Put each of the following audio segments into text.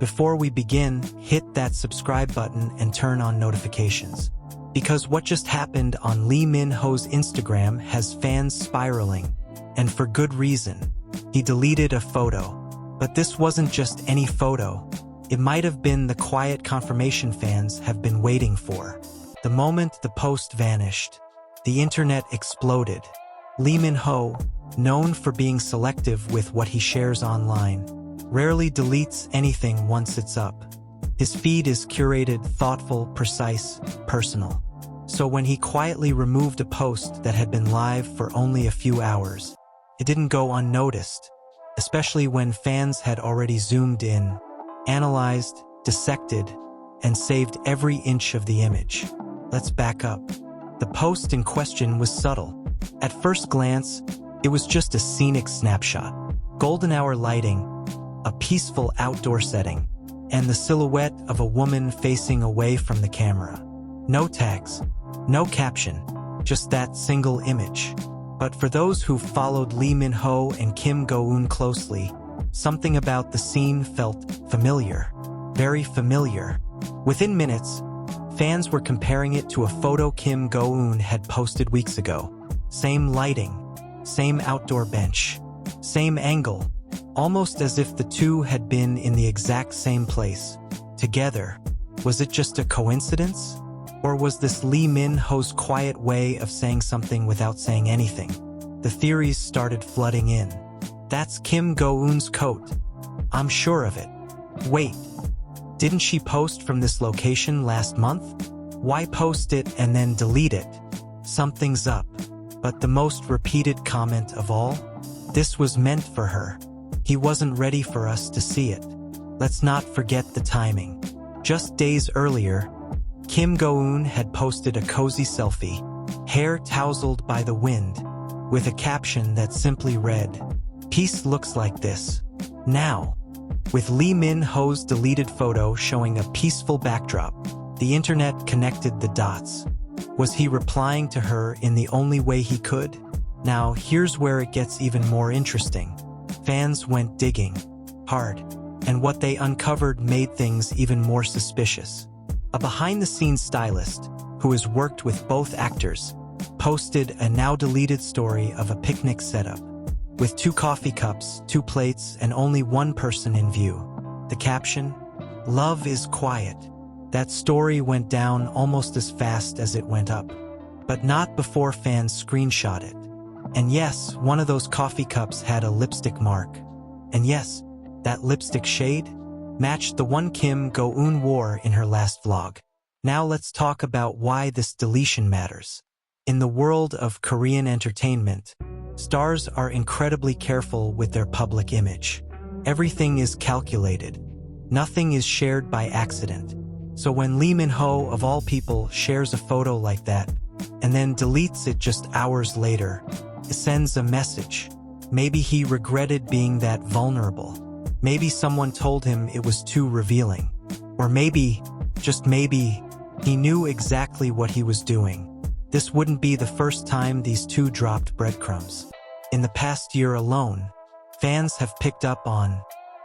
before we begin, hit that subscribe button and turn on notifications. Because what just happened on Lee Min-ho's Instagram has fans spiraling, and for good reason. He deleted a photo. But this wasn't just any photo. It might have been the quiet confirmation fans have been waiting for. The moment the post vanished, the internet exploded. Lee Min-ho, known for being selective with what he shares online, rarely deletes anything once it's up. His feed is curated, thoughtful, precise, personal. So when he quietly removed a post that had been live for only a few hours, it didn't go unnoticed, especially when fans had already zoomed in, analyzed, dissected, and saved every inch of the image. Let's back up. The post in question was subtle. At first glance, it was just a scenic snapshot. Golden hour lighting, a peaceful outdoor setting, and the silhouette of a woman facing away from the camera. No tags, no caption, just that single image. But for those who followed Lee Min-ho and Kim Go-eun closely, something about the scene felt familiar, very familiar. Within minutes, fans were comparing it to a photo Kim Go-eun had posted weeks ago. Same lighting, same outdoor bench, same angle, almost as if the two had been in the exact same place, together. Was it just a coincidence? Or was this Lee Min-ho's quiet way of saying something without saying anything? The theories started flooding in. That's Kim Go-eun's coat. I'm sure of it. Wait, didn't she post from this location last month? Why post it and then delete it? Something's up. But the most repeated comment of all? This was meant for her. He wasn't ready for us to see it. Let's not forget the timing. Just days earlier, Kim Go-eun had posted a cozy selfie, hair tousled by the wind, with a caption that simply read, "Peace looks like this." Now, with Lee Min-ho's deleted photo showing a peaceful backdrop, the internet connected the dots. Was he replying to her in the only way he could? Now, here's where it gets even more interesting. Fans went digging hard, and what they uncovered made things even more suspicious. A behind-the-scenes stylist, who has worked with both actors, posted a now-deleted story of a picnic setup, with 2 coffee cups, 2 plates, and only one person in view. The caption, "Love is quiet." That story went down almost as fast as it went up, but not before fans screenshot it. And yes, one of those coffee cups had a lipstick mark. And yes, that lipstick shade matched the one Kim Go-eun wore in her last vlog. Now let's talk about why this deletion matters. In the world of Korean entertainment, stars are incredibly careful with their public image. Everything is calculated. Nothing is shared by accident. So when Lee Min-ho, of all people, shares a photo like that, and then deletes it just hours later, it sends a message. Maybe he regretted being that vulnerable. Maybe someone told him it was too revealing. Or maybe, just maybe, he knew exactly what he was doing. This wouldn't be the first time these two dropped breadcrumbs. In the past year alone, fans have picked up on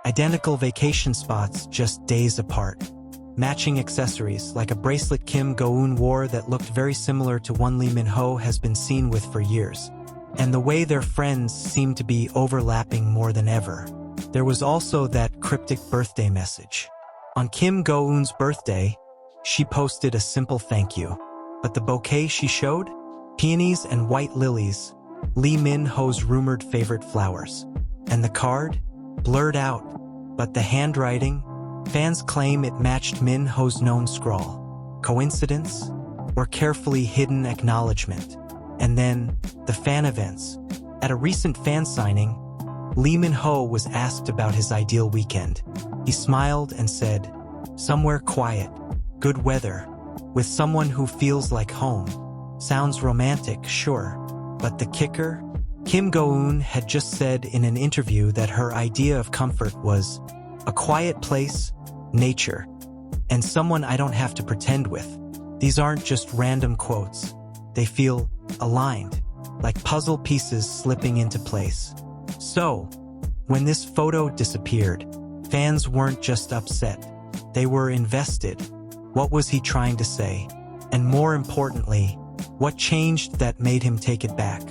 identical vacation spots just days apart. Matching accessories, like a bracelet Kim Go-eun wore that looked very similar to one Lee Min-ho has been seen with for years. And the way their friends seem to be overlapping more than ever. There was also that cryptic birthday message. On Kim Go-eun's birthday, she posted a simple thank you. But the bouquet she showed? Peonies and white lilies, Lee Min-ho's rumored favorite flowers. And the card? Blurred out. But the handwriting? Fans claim it matched Min-ho's known scrawl. Coincidence? Or carefully hidden acknowledgement? And then, the fan events. At a recent fan signing, Lee Min-ho was asked about his ideal weekend. He smiled and said, "Somewhere quiet, good weather, with someone who feels like home." Sounds romantic, sure. But the kicker? Kim Go-eun had just said in an interview that her idea of comfort was a quiet place, nature, and someone I don't have to pretend with. These aren't just random quotes. They feel aligned, like puzzle pieces slipping into place. So, when this photo disappeared, Fans weren't just upset. They were invested. What was he trying to say? And more importantly, what changed that made him take it back?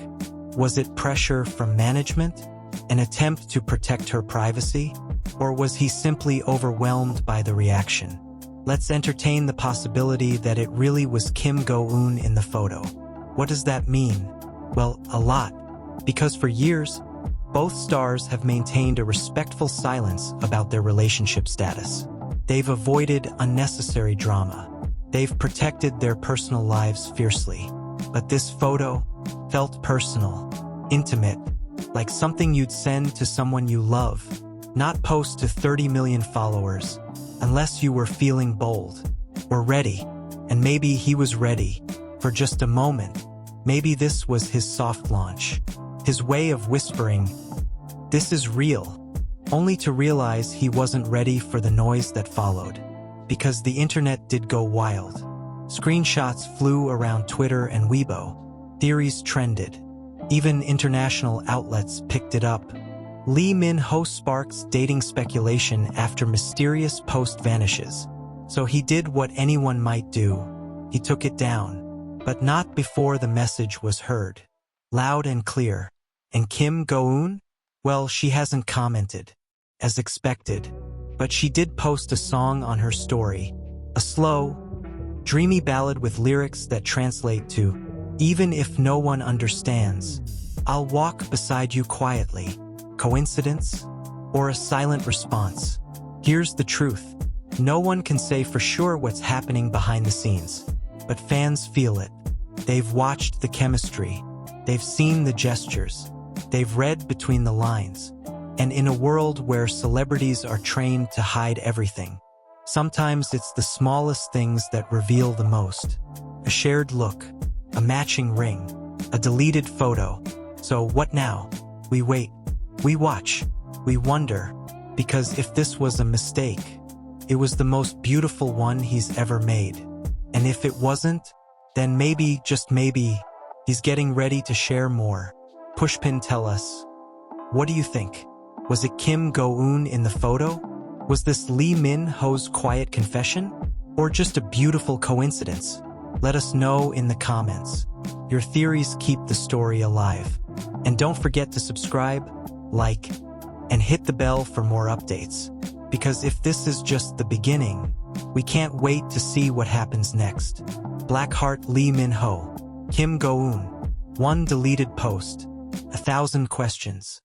Was it pressure from management? An attempt to protect her privacy? Or was he simply overwhelmed by the reaction? Let's entertain the possibility that it really was Kim Go-eun in the photo. What does that mean? Well, a lot. Because for years, both stars have maintained a respectful silence about their relationship status. They've avoided unnecessary drama. They've protected their personal lives fiercely. But this photo felt personal, intimate, like something you'd send to someone you love, not post to 30 million followers, unless you were feeling bold or ready. And maybe he was ready for just a moment. Maybe this was his soft launch, his way of whispering, "This is real," only to realize he wasn't ready for the noise that followed. Because the internet did go wild. Screenshots flew around Twitter and Weibo. Theories trended. Even international outlets picked it up. Lee Min-ho sparks dating speculation after mysterious post vanishes. So he did what anyone might do. He took it down. But not before the message was heard. Loud and clear. And Kim Go-eun? Well, she hasn't commented. As expected. But she did post a song on her story. A slow, dreamy ballad with lyrics that translate to, "Even if no one understands, I'll walk beside you quietly." Coincidence? Or a silent response? Here's the truth. No one can say for sure what's happening behind the scenes. But fans feel it. They've watched the chemistry. They've seen the gestures. They've read between the lines. And in a world where celebrities are trained to hide everything, sometimes it's the smallest things that reveal the most. A shared look, a matching ring, a deleted photo. So what now? We wait. We watch. We wonder. Because if this was a mistake, it was the most beautiful one he's ever made. And if it wasn't, then maybe, just maybe, he's getting ready to share more. Pushpin, tell us. What do you think? Was it Kim Go-eun in the photo? Was this Lee Min-ho's quiet confession? Or just a beautiful coincidence? Let us know in the comments. Your theories keep the story alive. And don't forget to subscribe, like, and hit the bell for more updates. Because if this is just the beginning, we can't wait to see what happens next. Blackheart Lee Min-ho, Kim Go-eun, one deleted post, 1,000 questions.